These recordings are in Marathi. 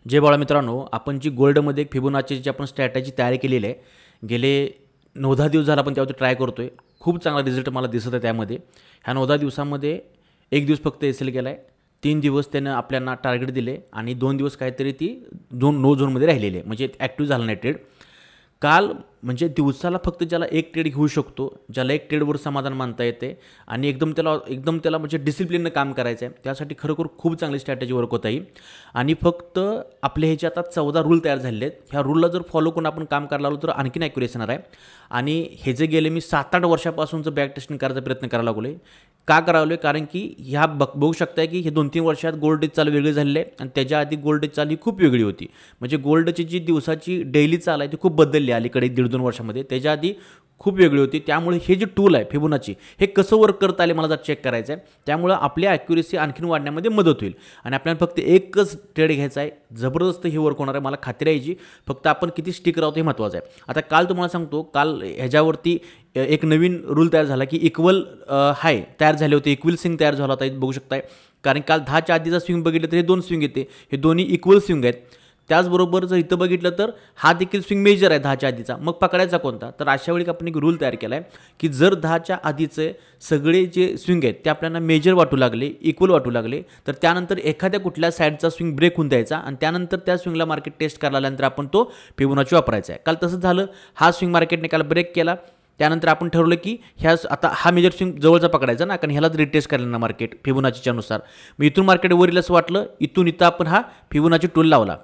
जय बाळा मित्रांनो, आपण जी गोल्डमध्ये एक फिबोनाचीची आपण स्ट्रॅटेजी तयार केलेली आहे. गेले 9-10 दिवस झाला आपण त्यावरती ट्राय करतोय. खूप चांगला रिझल्ट मला दिसत आहे त्यामध्ये. ह्या 9-10 दिवसामध्ये 1 दिवस फक्त एस एल गेला आहे, 3 दिवस त्यानं आपल्याला टार्गेट दिले आणि 2 दिवस काहीतरी ती नो झोनमध्ये राहिलेली आहे, म्हणजे ॲक्टिव्ह झाला नाही ट्रेड. काल म्हणजे दिवसाला फक्त ज्याला एक ट्रेड घेऊ शकतो, ज्याला एक ट्रेडवर समाधान मानता येते आणि एकदम त्याला म्हणजे डिसिप्लिननं काम करायचं आहे, त्यासाठी खरोखर खूप चांगली स्ट्रॅटेजी वर्क होत आहे. आणि फक्त आपले ह्याचे आता 14 रूल तयार झालेले आहेत. ह्या रूलला जर फॉलो करून आपण काम करायला लागलो तर आणखीन ॲक्युरेसी येणार आहे. आणि हे जे गेले मी 7-8 वर्षापासूनचं बॅक टेस्टिंग करायचा प्रयत्न करायला लागलो. का करावलं? कारण की ह्या बघू शकताय की हे 2-3 वर्षात गोल्ड चाल वेगळी झालेली आहे आणि त्याच्या आधी गोल्ड चाल ही खूप वेगळी होती. म्हणजे गोल्डची जी दिवसाची डेली चाल आहे ती खूप बदलली अलीकडे 1.5-2 वर्षामध्ये. त्याच्या आधी खूप वेगळी होती. त्यामुळे हे जे टूल आहे फिबोनाची, हे कसं वर्क करत आले मला जर चेक करायचं आहे. त्यामुळं आपली ॲक्युरेसी आणखीन वाढण्यामध्ये मदत होईल. आणि आपल्याला फक्त एकच ट्रेड घ्यायचा आहे. जबरदस्त हे वर्क होणार आहे, मला खात्री आहे याची. फक्त आपण किती स्टिक राहतो हे महत्त्वाचं आहे. आता काल तुम्हाला सांगतो, काल ह्याच्यावरती एक नवीन रूल तयार झाला की इक्वल हाय तयार झाले होते, इक्वल स्विंग तयार झाला होता, बघू शकताय. कारण काल 10च्या आधीचा स्विंग बघितलं तर हे 2 स्विंग येते, हे दोन्ही इक्वल स्विंग आहेत. त्याचबरोबर जर इथं बघितलं तर हा देखील स्विंग मेजर आहे 10च्या आधीचा. मग पकडायचा कोणता? तर अशा वेळी आपण एक रूल तयार केला आहे की जर 10च्या आधीचे सगळे जे स्विंग आहेत ते आपल्याला मेजर वाटू लागले, इक्वल वाटू लागले, तर त्यानंतर एखाद्या कुठल्या साईडचा स्विंग ब्रेक होऊन द्यायचा आणि त्यानंतर त्या स्विंगला मार्केट टेस्ट करायला आल्यानंतर आपण तो फिबोनाची वापरायचा आहे. काल तसंच झालं. हा स्विंग मार्केटने काल ब्रेक केला. त्यानंतर आपण ठरवलं की आता हा मेजर स्विंग जवळचा पकडायचा ना, कारण ह्यालाच रिटेस्ट करायला ना मार्केट फिबोनाचीच्या नुसार. मग इथून मार्केट वरील असं वाटलं, इथून इथं आपण हा फिबोनाची टूल लावला.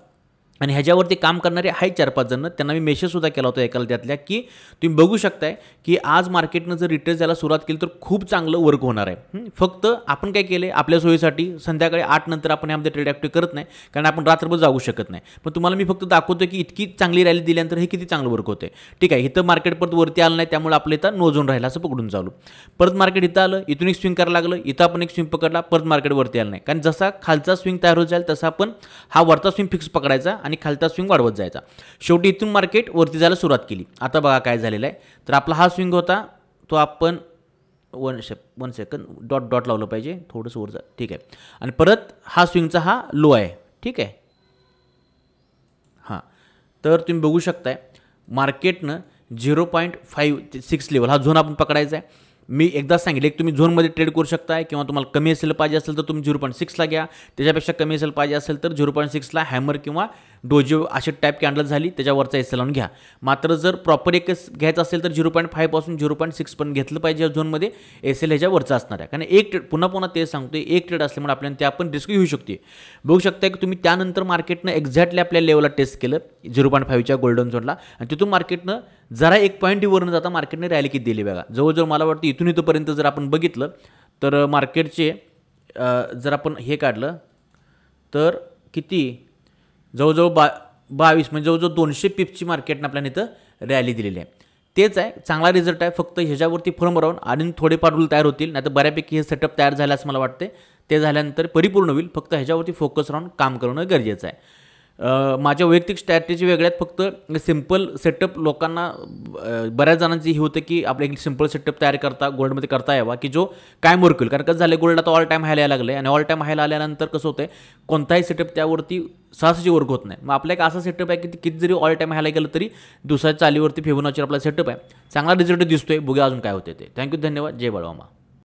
आणि ह्याच्यावरती काम करणारे आहेत 4-5 जण. त्यांना मी मेसेजसुद्धा केला होता एकाला त्यातल्या, की तुम्ही बघू शकताय की आज मार्केटनं जर रिटेस्ट द्यायला सुरुवात केली तर खूप चांगलं वर्क होणार आहे. फक्त आपण काय केलं, आपल्या सोयीसाठी संध्याकाळी 8 नंतर आपण यामध्ये ट्रेड ॲक्टिव्ह करत नाही, कारण आपण रात्रभर जाऊ शकत नाही. पण तुम्हाला मी फक्त दाखवतो की इतकी चांगली रॅली दिल्यानंतर हे किती चांगलं वर्क होते. ठीक आहे, इथं मार्केट परत वरती आलं नाही, त्यामुळे आपलं इथं नो झोन राहिला असं पकडून चालू. परत मार्केट इथं आलं, इथून एक स्विंग करायला लागलं, इथं आपण एक स्विंग पकडला, परत मार्केट वरती आलं नाही. कारण जसा खालचा स्विंग तयार होत जाईल तसा आपण हा वरचा स्विंग फिक्स पकडायचा आणि खालचा स्विंग वाढवत जायचा. शेवटी इथून मार्केट वरती जायला सुरुवात केली. आता बघा काय झालेलं आहे. तर आपला हा स्विंग होता तो आपण वन सेकंड डॉट लावलं पाहिजे, थोडंसं वर जा. ठीक आहे. आणि परत हा स्विंगचा हा लो आहे. ठीक आहे. हां, तर तुम्ही बघू शकताय मार्केटनं 0.56 लेवल हा झोन आपण पकडायचा आहे. मी एकदाच सांगितलं की तुम्ही झोनमध्ये ट्रेड करू शकताय, किंवा तुम्हाला कमी एस एल पाहिजे असेल तर तुम्ही 0.6ला घ्या. त्याच्यापेक्षा कमी एस एल पाहिजे असेल तर 0.6ला हॅमर किंवा डोजो अशी टाईप कॅन्डल झाली त्याच्यावरचा एस एल लावून घ्या. मात्र जर प्रॉपर एकच घ्यायचं असेल तर 0.5 पासून 0.6 पण घेतलं पाहिजे. झोनमध्ये एस एल ह्याच्यावरचा असणार आहे. कारण एक ट्रेड पुन्हा ते सांगतोय, एक ट्रेड असल्यामुळे आपल्याला ते आपण रिस्क घेऊ शकते. बघू शकता की तुम्ही त्यानंतर मार्केटनं एक्झॅक्टली आपल्या लेवलला टेस्ट केलं 0.5च्या गोल्डन झोनला, आणि तिथून मार्केटनं जरा एक पॉईंटवरून जाता मार्केटने रॅली किती दिली बघा. जवळजवळ मला वाटतं इथून इथंपर्यंत जर आपण बघितलं तर मार्केटचे जर आपण हे काढलं तर किती जवळजवळ 22 म्हणजे जवळजवळ 200 पिप्सची मार्केटनं आपल्याला इथं रॅली दिलेली आहे. तेच आहे, चांगला रिझल्ट आहे. फक्त ह्याच्यावरती फर्म राहून आणि थोडेफार रूल तयार होतील, नाही तर बऱ्यापैकी हे सेटअप तयार झालं असं मला वाटते. ते झाल्यानंतर परिपूर्ण होईल. फक्त ह्याच्यावरती फोकस राहून काम करणं गरजेचं आहे. माझ्या वैयक्तिक स्ट्रॅटेजी वेगळ्यात. फक्त सिम्पल सेटअप लोकांना बऱ्याच जणांची ही होतं की आपलं एक सिम्पल सेटअप तयार करता गोल्डमध्ये करता यावा की जो कायम वर्क होईल. कारण कसं झालं, गोल्ड आता ऑल टाईम हायला यायला लागलं आहे, आणि ऑल टाईम हायला आल्यानंतर कसं होतं आहे, कोणताही सेटअप त्यावरती सहसाची वर्क होत नाही. मग आपला एक असा सेटअप आहे की किती जरी ऑल टाईम हायला गेलं तरी दिवसाच्या चालीवरती फिबोनाची आपला सेटअप आहे. चांगला रिझल्ट दिसतोय. बघूया अजून काय होते ते. थँक्यू, धन्यवाद. जय बाळामा.